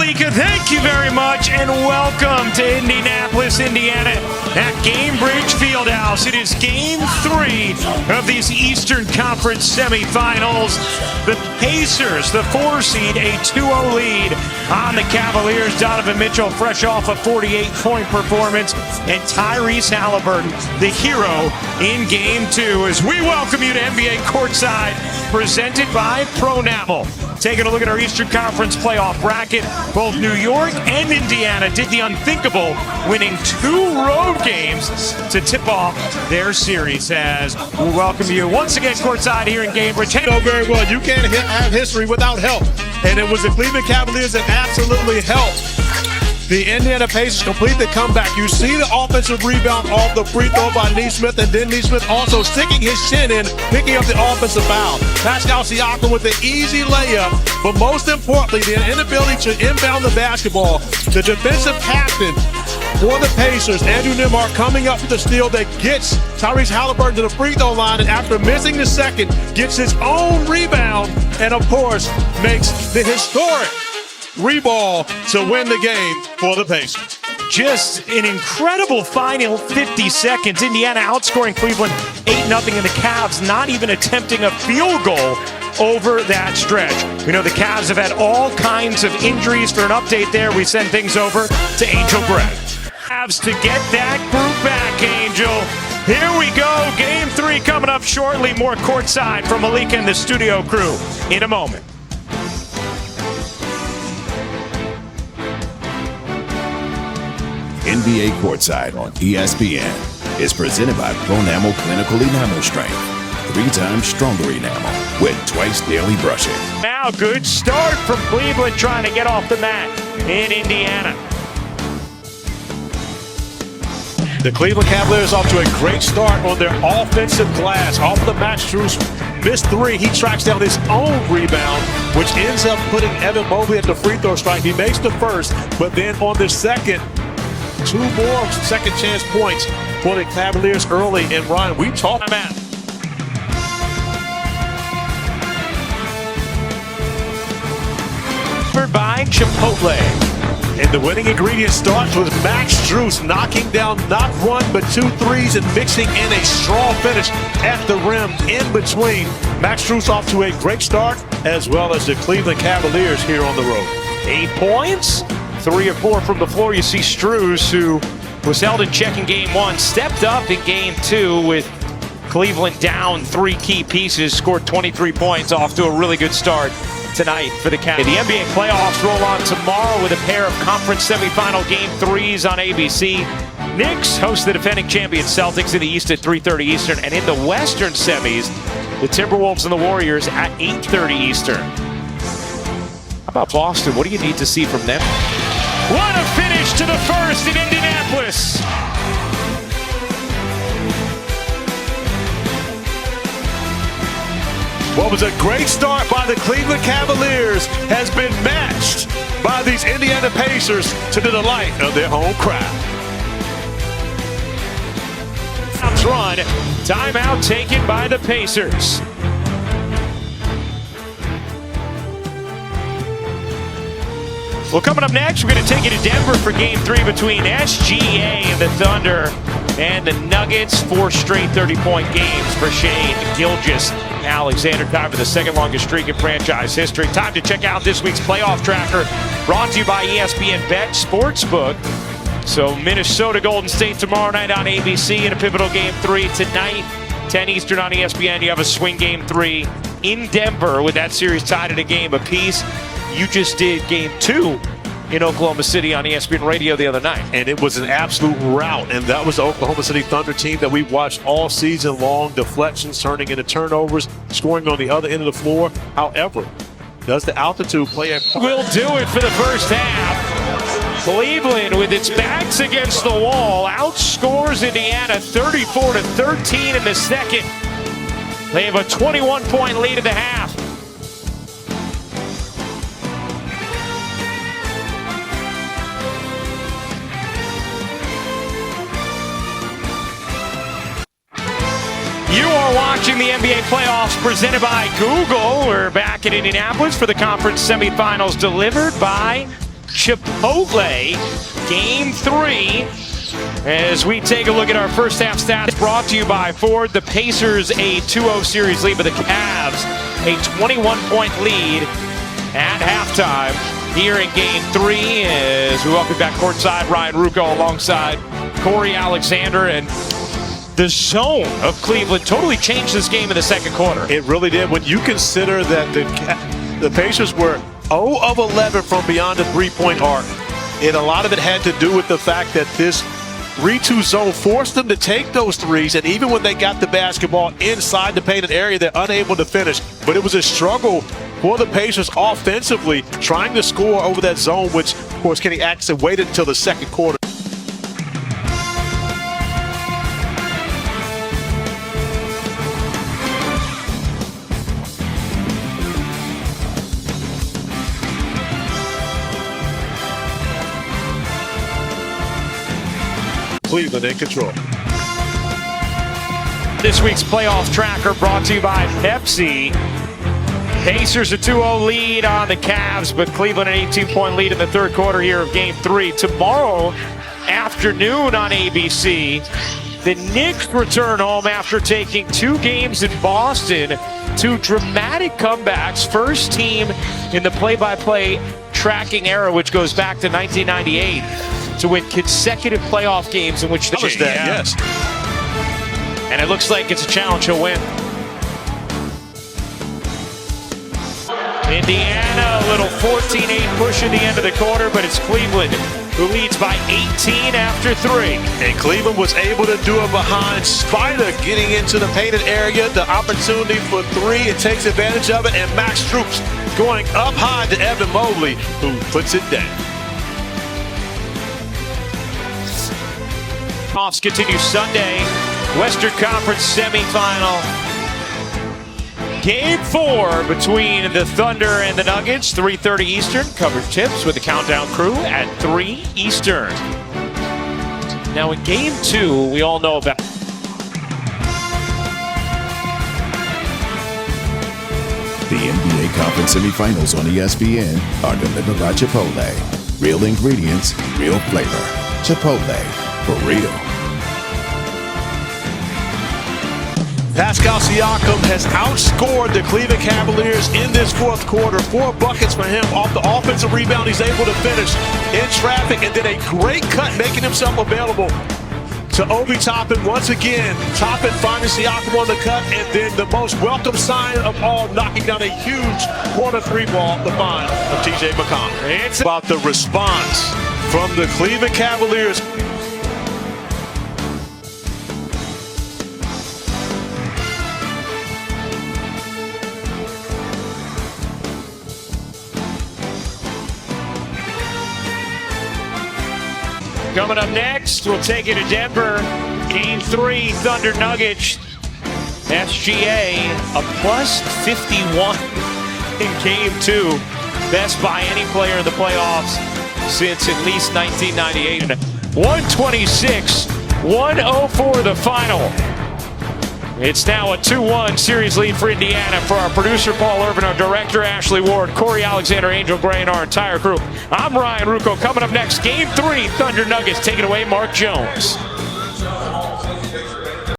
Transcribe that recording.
Malika, thank you very much, and welcome to Indianapolis, Indiana, at Gainbridge Fieldhouse. It is Game 3 of these Eastern Conference semifinals. The Pacers, the 4 seed, a 2-0 lead on the Cavaliers. Donovan Mitchell, fresh off a 48-point performance, and Tyrese Halliburton, the hero in Game 2. As we welcome you to NBA Courtside, presented by Pronamel. Taking a look at our Eastern Conference playoff bracket, both New York and Indiana did the unthinkable, winning 2 road games to tip off their series. As we welcome you once again courtside here in Gainbridge. You know very well, you can't have history without help. And it was the Cleveland Cavaliers that absolutely helped the Indiana Pacers complete the comeback. You see the offensive rebound off the free throw by Nesmith, and then Nesmith also sticking his chin in, picking up the offensive foul. Pascal Siakam with the easy layup, but most importantly, the inability to inbound the basketball. The defensive captain for the Pacers, Andrew Nembhard, coming up with the steal that gets Tyrese Halliburton to the free throw line, and after missing the second, gets his own rebound, and of course, makes the historic reball to win the game for the Pacers. Just an incredible final 50 seconds. Indiana outscoring Cleveland 8-0, and the Cavs not even attempting a field goal over that stretch. We know the Cavs have had all kinds of injuries. For an update there, we send things over to Angel Gray. Cavs to get that group back, Angel. Here we go. Game 3 coming up shortly. More courtside from Malika and the studio crew in a moment. NBA Courtside on ESPN is presented by Pronamel Clinical Enamel Strength. 3 times stronger enamel with twice daily brushing. Now, good start from Cleveland trying to get off the mat in Indiana. The Cleveland Cavaliers off to a great start on their offensive glass. Off the Max Strus missed 3. He tracks down his own rebound, which ends up putting Evan Mobley at the free throw strike. He makes the first, but then on the second, 2 more second chance points for the Cavaliers early. And Ryan, we talked about by Chipotle. And the winning ingredient starts with Max Strus knocking down not 1 but 2 threes and mixing in a strong finish at the rim in between. Max Strus off to a great start, as well as the Cleveland Cavaliers here on the road. 8 points, 3 or 4 from the floor. You see Strus, who was held in check in Game 1, stepped up in Game 2 with Cleveland down 3 key pieces, scored 23 points, off to a really good start tonight for the Cavs. The NBA playoffs roll on tomorrow with a pair of conference semifinal Game 3s on ABC. Knicks host the defending champion Celtics in the East at 3:30 Eastern, and in the Western semis, the Timberwolves and the Warriors at 8:30 Eastern. How about Boston? What do you need to see from them? What a finish to the first in Indianapolis. What was a great start by the Cleveland Cavaliers has been matched by these Indiana Pacers to the delight of their home crowd. Run, timeout taken by the Pacers. Well, coming up next, we're going to take you to Denver for Game 3 between SGA and the Thunder and the Nuggets. 4 straight 30-point games for Shane Gilgeous-Alexander. Time for the second longest streak in franchise history. Time to check out this week's playoff tracker, brought to you by ESPN Bet Sportsbook. So Minnesota Golden State tomorrow night on ABC in a pivotal Game 3. Tonight, 10 Eastern on ESPN, you have a swing Game 3 in Denver with that series tied at a game apiece. You just did Game 2 in Oklahoma City on ESPN Radio the other night. And it was an absolute rout, and that was the Oklahoma City Thunder team that we watched all season long. Deflections turning into turnovers, scoring on the other end of the floor. However, does the altitude play a part? Will do it for the first half. Cleveland, with its backs against the wall, outscores Indiana 34-13 in the second. They have a 21-point lead at the half. You are watching the NBA playoffs presented by Google. We're back in Indianapolis for the conference semifinals, delivered by Chipotle. Game 3. As we take a look at our first half stats, brought to you by Ford. The Pacers a 2-0 series lead, but the Cavs a 21-point lead at halftime here in Game 3. As we welcome back courtside, Ryan Rucco alongside Corey Alexander. And the zone of Cleveland totally changed this game in the second quarter. It really did. When you consider that the Pacers were 0 of 11 from beyond the three-point arc, and a lot of it had to do with the fact that this 3-2 zone forced them to take those threes, and even when they got the basketball inside the painted area, they're unable to finish. But it was a struggle for the Pacers offensively, trying to score over that zone, which, of course, Kenny Atkinson waited until the second quarter. Cleveland in control. This week's playoff tracker brought to you by Pepsi. Pacers a 2-0 lead on the Cavs, but Cleveland an 18-point lead in the third quarter here of Game 3. Tomorrow afternoon on ABC, the Knicks return home after taking 2 games in Boston. 2 dramatic comebacks. First team in the play-by-play tracking era, which goes back to 1998. To win consecutive playoff games in which they yes. And it looks like it's a challenge he'll win. Indiana, a little 14-8 push at the end of the quarter, but it's Cleveland who leads by 18 after 3. And Cleveland was able to do it behind Spider getting into the painted area. The opportunity for 3, it takes advantage of it, and Max Stroops going up high to Evan Mobley, who puts it down. Playoffs continue Sunday, Western Conference semifinal. Game 4 between the Thunder and the Nuggets, 3:30 Eastern. Coverage tips with the Countdown crew at 3 Eastern. Now in Game 2, we all know about The NBA Conference semifinals on ESPN are delivered by Chipotle. Real ingredients, real flavor. Chipotle, for real. Pascal Siakam has outscored the Cleveland Cavaliers in this fourth quarter. 4 buckets for him off the offensive rebound. He's able to finish in traffic and did a great cut, making himself available to Obi Toppin once again. Toppin finding Siakam on the cut, and then the most welcome sign of all, knocking down a huge corner 3 ball, the find of TJ McConnell. It's about the response from the Cleveland Cavaliers. Coming up next, we'll take you to Denver. Game 3, Thunder Nuggets. SGA, a plus 51 in Game 2. Best by any player in the playoffs since at least 1998. 126-104 the final. It's now a 2-1 series lead for Indiana. For our producer, Paul Irvin, our director, Ashley Ward, Corey Alexander, Angel Gray, and our entire crew, I'm Ryan Rucco. Coming up next, Game 3, Thunder Nuggets. Take it away, Mark Jones.